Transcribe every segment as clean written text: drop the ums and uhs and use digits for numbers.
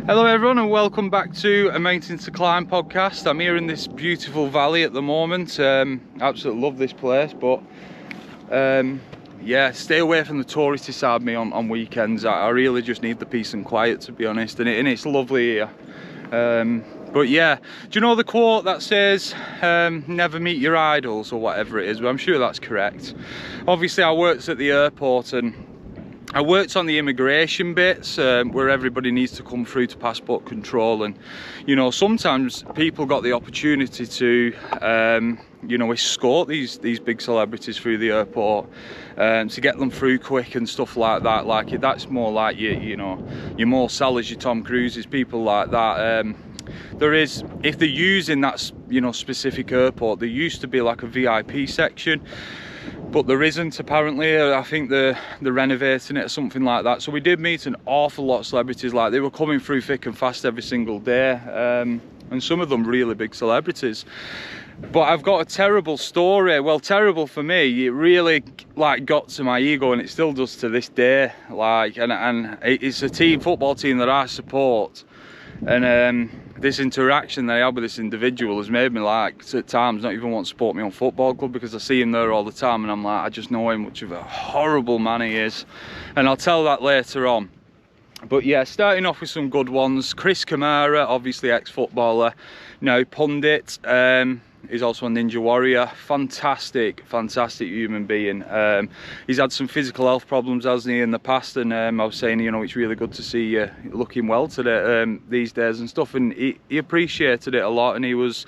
Hello everyone and welcome back to a Maintenance to Climb podcast. I'm here in this beautiful valley at the moment. Absolutely love this place, but yeah, stay away from the touristy side of me on weekends. I really just need the peace and quiet, to be honest, and it's lovely here. But yeah, do you know the quote that says never meet your idols or whatever it is? Well, I'm sure that's correct. Obviously I worked at the airport and I worked on the immigration bits where everybody needs to come through to passport control, and you know, sometimes people got the opportunity to you know, escort these big celebrities through the airport to get them through quick and stuff like that. Like that's more like you know, your more sellers, your Tom Cruises, people like that. There is, if they're using that, you know, specific airport, there used to be like a VIP section, but there isn't apparently. I think they're renovating it or something like that. So we did meet an awful lot of celebrities. Like they were coming through thick and fast every single day, and some of them really big celebrities. But I've got a terrible story. Well, terrible for me. It really like got to my ego, and it still does to this day. Like, and it's a football team that I support. And this interaction that I had with this individual has made me, like, at times not even want to support my own football club, because I see him there all the time and I'm like, I just know how much of a horrible man he is, and I'll tell that later on. But yeah, starting off with some good ones. Chris Kamara, obviously ex-footballer, now pundit. He's also a Ninja Warrior. Fantastic human being. He's had some physical health problems, hasn't he, in the past, and I was saying, you know, it's really good to see you looking well today, these days and stuff, and he appreciated it a lot, and he was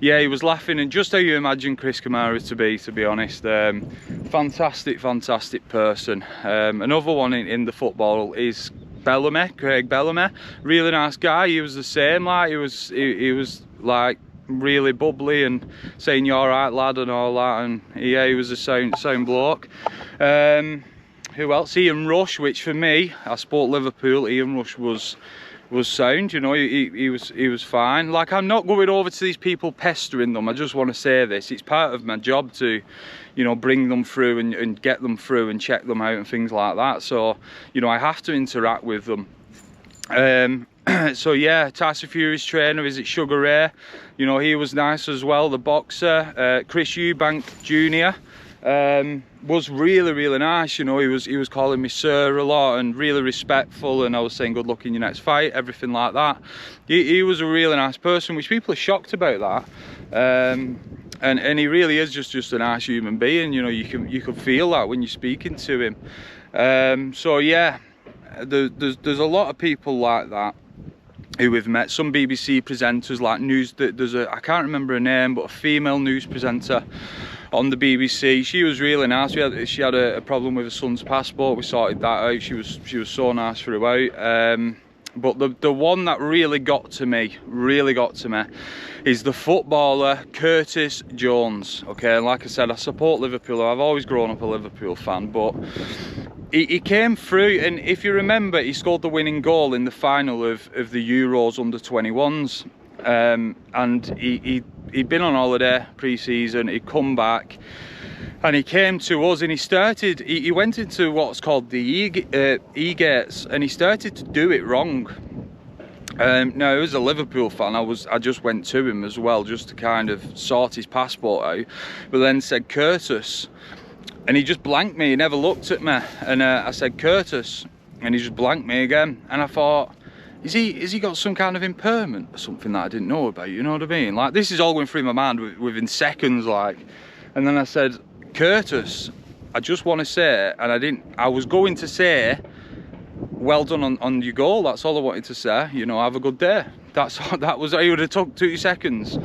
laughing, and just how you imagine Chris Kamara to be honest. Fantastic person. Another one in the football is Craig Bellamy. Really nice guy. He was the same, like he was like really bubbly and saying you're alright lad and all that, and yeah, he was a sound bloke. Who else? Ian Rush, which for me, I support Liverpool. Ian Rush was sound, you know. He was fine. Like, I'm not going over to these people pestering them. I just want to say this, it's part of my job to, you know, bring them through and get them through and check them out and things like that. So, you know, I have to interact with them. So yeah, Tyson Fury's trainer, is it Sugar Ray? You know, he was nice as well. The boxer, Chris Eubank Jr. Was really nice. You know, he was calling me sir a lot and really respectful, and I was saying good luck in your next fight, everything like that. He was a really nice person, which people are shocked about that. And he really is just a nice human being. You know, you can feel that when you're speaking to him. So yeah, there's a lot of people like that who we've met. Some BBC presenters, like I can't remember her name, but a female news presenter on the BBC. She was really nice. She had a problem with her son's passport. We sorted that out. She was so nice throughout. But the one that really got to me is the footballer Curtis Jones. Okay, and like I said, I support Liverpool. I've always grown up a Liverpool fan, but he came through, and if you remember, he scored the winning goal in the final of the Euros under 21s. And he'd been on holiday pre-season. He'd come back and he came to us, and he went into what's called the E-gates, and he started to do it wrong. Now, as a Liverpool fan, I just went to him as well, just to kind of sort his passport out, but then said Curtis, and he just blanked me. He never looked at me, and I said Curtis, and he just blanked me again, and I thought, has he got some kind of impairment or something that I didn't know about? You know what I mean? Like, this is all going through my mind within seconds, like. And then I said, Curtis, I just want to say, and I was going to say, well done on your goal. That's all I wanted to say. You know, have a good day. That was, it would have took 2 seconds.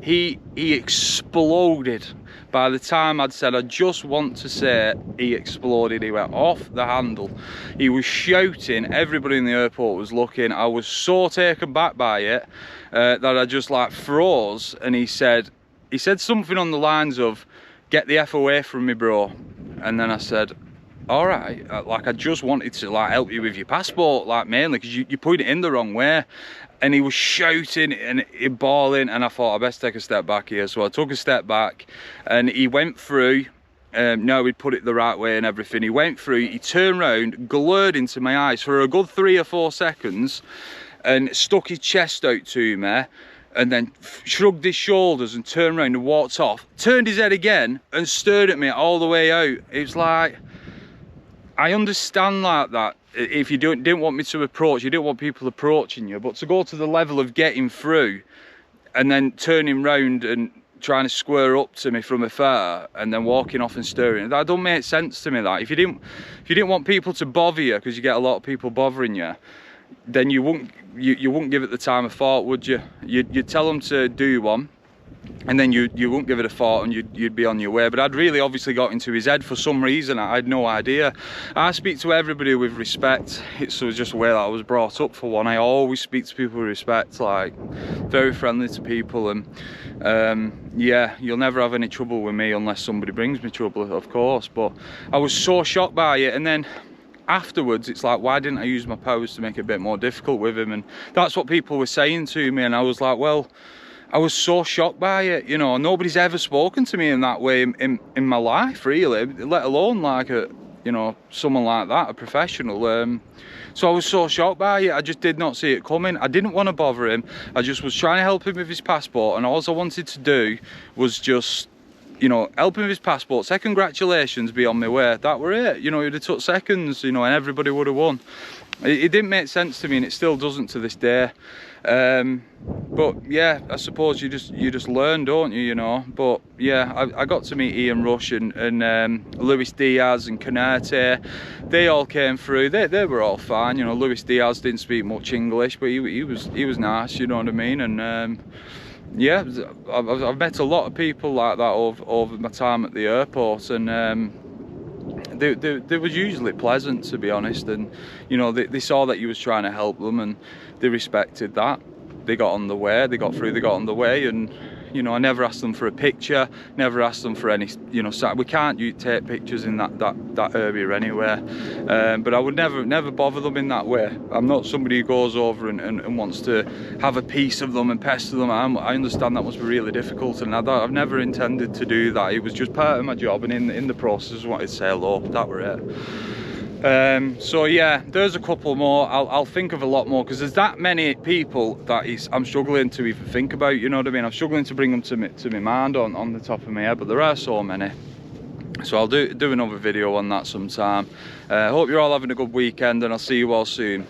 He exploded. By the time I'd said, I just want to say, he exploded. He went off the handle. He was shouting. Everybody in the airport was looking. I was so taken back by it that I just like froze. And he said something on the lines of, "Get the F away from me, bro." And then I said, all right, like, I just wanted to like help you with your passport, like, mainly because you put it in the wrong way. And he was shouting and bawling, and I thought I best take a step back here. So I took a step back, and he went through, no, he'd put it the right way and everything. He went through, he turned round, glared into my eyes for a good 3 or 4 seconds and stuck his chest out to me, and then shrugged his shoulders and turned around and walked off. Turned his head again and stared at me all the way out. It was like, I understand like that. If you didn't want me to approach, you didn't want people approaching you, but to go to the level of getting through and then turning round and trying to square up to me from afar and then walking off and staring, that don't make sense to me. That if you didn't want people to bother you, because you get a lot of people bothering you, then you wouldn't give it the time of thought, would you? You'd tell them to do one, and then you wouldn't give it a thought, and you'd be on your way. But I'd really obviously got into his head for some reason. I had no idea. I speak to everybody with respect. It's just the way that I was brought up, for one. I always speak to people with respect, like very friendly to people, and yeah, you'll never have any trouble with me unless somebody brings me trouble, of course. But I was so shocked by it, and then afterwards it's like, why didn't I use my powers to make it a bit more difficult with him? And that's what people were saying to me, and I was like, well, I was so shocked by it, you know. Nobody's ever spoken to me in that way in my life, really, let alone like someone like that, a professional. So I was so shocked by it. I just did not see it coming. I didn't want to bother him. I just was trying to help him with his passport, and all I wanted to do was just, you know, help him with his passport, say congratulations, be on my way. That were it. You know, it would have took seconds, you know, and everybody would have won. It didn't make sense to me, and it still doesn't to this day. But yeah, I suppose you just learn, don't you, you know. But yeah, I got to meet Ian Rush and Luis Diaz and Canate. They all came through. They were all fine, you know. Luis Diaz didn't speak much English, but he was nice, you know what I mean. And yeah, I've met a lot of people like that over my time at the airport, and they was usually pleasant, to be honest. And you know, they saw that you was trying to help them, and they respected that. They got on the way, they got through, they got on the way. And you know, I never asked them for a picture, never asked them for any, you know, we can't take pictures in that area anywhere. But I would never bother them in that way. I'm not somebody who goes over and wants to have a piece of them and pester them. I understand that must be really difficult, and I've never intended to do that. It was just part of my job, and in the process I wanted to say hello. That were it. So yeah, there's a couple more. I'll think of a lot more, because there's that many people that I'm struggling to even think about, you know what I mean. I'm struggling to bring them to my mind on the top of my head, but there are so many. So I'll do another video on that sometime. Hope you're all having a good weekend, and I'll see you all soon.